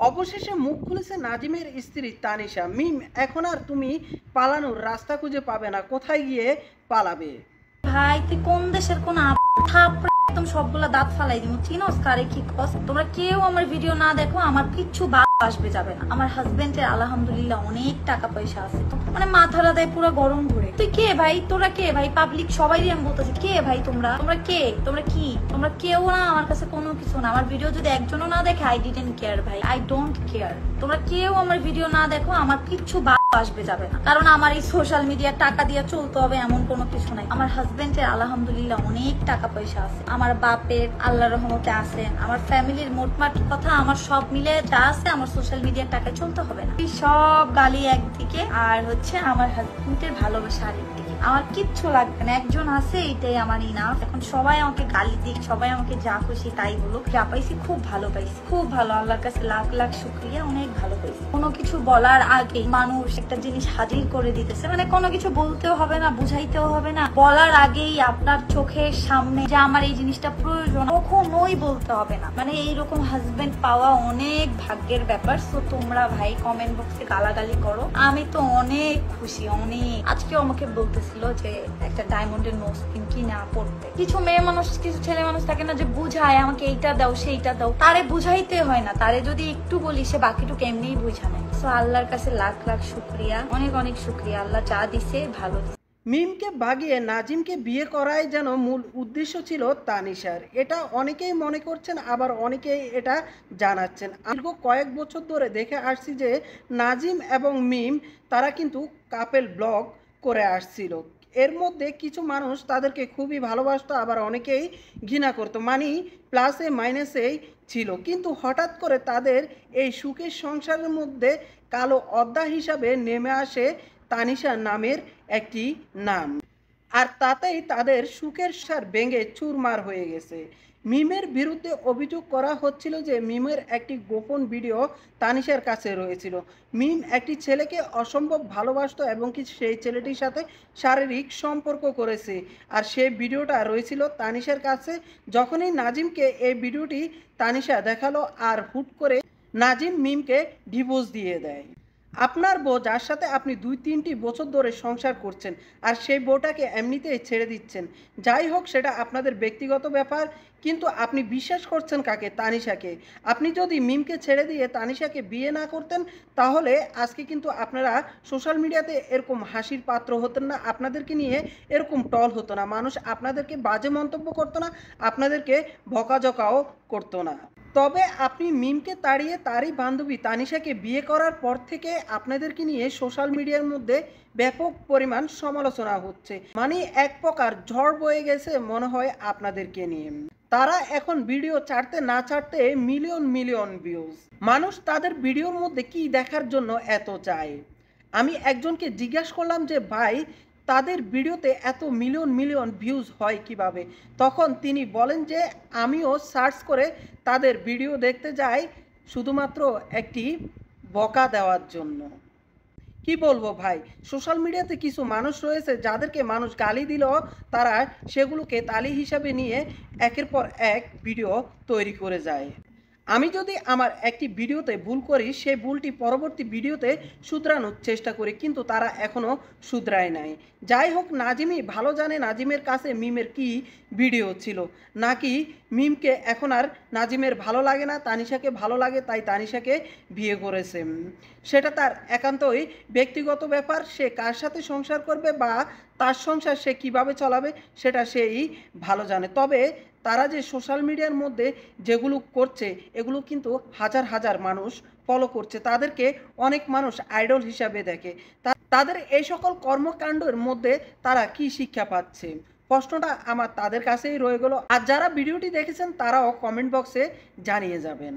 অবশেষে মুখ খুলেছে নাজিমের স্ত্রী তানিশা। মিম, এখন আর তুমি পালানোর রাস্তা খুঁজে পাবে না, কোথায় গিয়ে পালাবে? ভাই তুই কোন দেশের কোন একদম সবগুলা দাঁত ফালাই দিব। চিনোস কারে কি কস? তোমরা কেউ আমার ভিডিও না দেখো, আমার কিচ্ছু আসবে যাবে না। আমার হাজবেন্ডের আলহামদুলিল্লাহ অনেক টাকা পয়সা আছে, মানে মাথাটা দেয় পুরো গরম ঘুরে। তুই কে ভাই? তোরা কে ভাই? পাবলিক সবাই আমি বলতেছি, কে ভাই তোমরা? তোমরা কে? তোমরা কি? তোমরা কেউ না, আমার কাছে কোনো কিছু না। আমার ভিডিও যদি একজনও না দেখে, আই ডিডন্ট কেয়ার ভাই, আই ডোন্ট কেয়ার। তোমরা কেউ আমার ভিডিও না দেখো, আমার কিচ্ছু আসবে যাবে না। কারণ আমার এই সোশ্যাল মিডিয়ার টাকা দিয়ে চলতে হবে এমন কোনো কিছু নাই। আমার হাজবেন্ডের আলহামদুলিল্লাহ অনেক টাকা পয়সা আছে, আমার বাপের আল্লাহর রহমতে আছে, আমার ফ্যামিলির মোটমাট কথা আমার সব মিলে যা আছে, আমার সোশ্যাল মিডিয়ার টাকায় চলতে হবে না। সব গালি একদিকে, আর হচ্ছে আমার হাজবেন্ডের ভালোবাসা আরেকদিকে। আমার কিচ্ছু লাগবে না, একজন আছে, এইটাই আমার ইনাফ। এখন সবাই আমাকে গালি দিক, সবাই আমাকে যা খুশি তাই বলুক, যা পাইছি খুব ভালো পাইছি, খুব ভালো। আল্লাহর কাছে লাখ লাখ শুকরিয়া, অনেক ভালো পাইছি। কোনো কিছু বলার আগে মানুষ একটা জিনিস হাজির করে দিতেছে, মানে কোনো কিছু বলতেও হবে না, বুঝাইতেও হবে না, বলার আগেই আপনার চোখের সামনে যে আমার এই জিনিসটা প্রয়োজন, কখনোই বলতে হবে না। মানে এইরকম হাজবেন্ড পাওয়া অনেক ভাগ্যের ব্যাপার। সো তোমরা ভাই কমেন্ট বক্সে গালাগালি করো, আমি তো অনেক খুশি, অনেক। আজকেও আমাকে বলতেছিল যে একটা ডায়মন্ডের নোজপিন কিনা পড়তে। কিছু মেয়ে মানুষ, কিছু ছেলে মানুষ থাকে না যে বুঝায় আমাকে এইটা দাও সেইটা দাও, তারে বুঝাইতে হয় না, তারে যদি একটু বলি সে বাকিটুকু এমনিই বুঝা নেয়। সো আল্লাহর কাছে লাখ লাখ শুকরিয়া, অনেক অনেক শুকরিয়া। আল্লাহ যা দিছে ভালো দিছে। মিমকে ভাগিয়ে নাজিমকে বিয়ে করাই যেন মূল উদ্দেশ্য ছিল তানিশার, এটা অনেকেই মনে করছেন, আবার অনেকেই এটা জানাচ্ছেন। দীর্ঘ কয়েক বছর ধরে দেখে আসছি যে নাজিম এবং মিম তারা কিন্তু কাপেল ব্লগ করে আসছিল। এর মধ্যে কিছু মানুষ তাদেরকে খুবই ভালোবাসতো, আবার অনেকেই ঘৃণা করতো, মানে প্লাসে মাইনাসেই ছিল। কিন্তু হঠাৎ করে তাদের এই সুখের সংসারের মধ্যে কালো অধ্যায় হিসাবে নেমে আসে তানিশা নামের একটি নাম, আর তাতেই তাদের সুখের সার ভেঙে চুরমার হয়ে গেছে। মিমের বিরুদ্ধে অভিযোগ করা হচ্ছিল যে মিমের একটি গোপন ভিডিও তানিশার কাছে রয়েছিল। মিম একটি ছেলেকে অসম্ভব ভালোবাসতো এবং কি সেই ছেলেটির সাথে শারীরিক সম্পর্ক করেছে, আর সেই ভিডিওটা রয়েছিল তানিশার কাছে। যখনই নাজিমকে এই ভিডিওটি তানিশা দেখালো, আর হুট করে নাজিম মিমকে ডিভোর্স দিয়ে দেয়। আপনার বউ যার সাথে আপনি 2-3টি বছর ধরে সংসার করছেন, আর সেই বউটাকে এমনিতেই ছেড়ে দিচ্ছেন। যাই হোক, সেটা আপনাদের ব্যক্তিগত ব্যাপার, কিন্তু আপনি বিশ্বাস করছেন কাকে? তানিশাকে। আপনি যদি মিমকে ছেড়ে দিয়ে তানিশাকে বিয়ে না করতেন, তাহলে আজকে কিন্তু আপনারা সোশ্যাল মিডিয়াতে এরকম হাসির পাত্র হতেন না, আপনাদেরকে নিয়ে এরকম টল হতো না, মানুষ আপনাদেরকে বাজে মন্তব্য করতো না, আপনাদেরকে বকাঝকাও করতো না। তবে আপনি মিমকে তাড়িয়ে তারই বান্ধবী তানিশাকে বিয়ে করার পর থেকে আপনাদেরকে নিয়ে সোশ্যাল মিডিয়ার মধ্যে ব্যাপক পরিমাণ সমালোচনা হচ্ছে, মানে এক প্রকার ঝড় বয়ে গেছে মনে হয় আপনাদেরকে নিয়ে। তারা এখন ভিডিও ছাড়তে না ছাড়তে মিলিয়ন মিলিয়ন ভিউজ। মানুষ তাদের ভিডিওর মধ্যে কি দেখার জন্য এত চায়? আমি একজনকে জিজ্ঞাসা করলাম যে ভাই, তাদের ভিডিওতে এত মিলিয়ন মিলিয়ন ভিউজ হয় কিভাবে? তখন তিনি বলেন যে আমিও সার্চ করে তাদের ভিডিও দেখতে যাই শুধুমাত্র একটি বকা দেওয়ার জন্য। কি বলবো ভাই, সোশ্যাল মিডিয়াতে কিছু মানুষ রয়েছে যাদেরকে মানুষ গালি দিলেও তারা সেগুলোকে তালি হিসাবে নিয়ে একের পর এক ভিডিও তৈরি করে যায়। আমি যদি আমার একটি ভিডিওতে ভুল করি, সেই ভুলটি পরবর্তী ভিডিওতে শুধরানোর চেষ্টা করি, কিন্তু তারা এখনও শুধরায় নাই। যাই হোক, নাজিমই ভালো জানে নাজিমের কাছে মিমের কি ভিডিও ছিল, নাকি মিমকে এখন আর নাজিমের ভালো লাগে না, তানিশাকে ভালো লাগে, তাই তানিশাকে বিয়ে করেছে। সেটা তার একান্তই ব্যক্তিগত ব্যাপার, সে কার সাথে সংসার করবে বা তার সংসার সে কিভাবে চালাবে সেটা সেই ভালো জানে। তবে তারা যে সোশ্যাল মিডিয়ার মধ্যে যেগুলো করছে, এগুলো কিন্তু হাজার হাজার মানুষ ফলো করছে, তাদেরকে অনেক মানুষ আইডল হিসাবে দেখে। তাদের এই সকল কর্মকাণ্ডের মধ্যে তারা কি শিক্ষা পাচ্ছে? প্রশ্নটা আমার তাদের কাছেই রয়ে গেল। আর যারা ভিডিওটি দেখেছেন তারাও কমেন্ট বক্সে জানিয়ে যাবেন।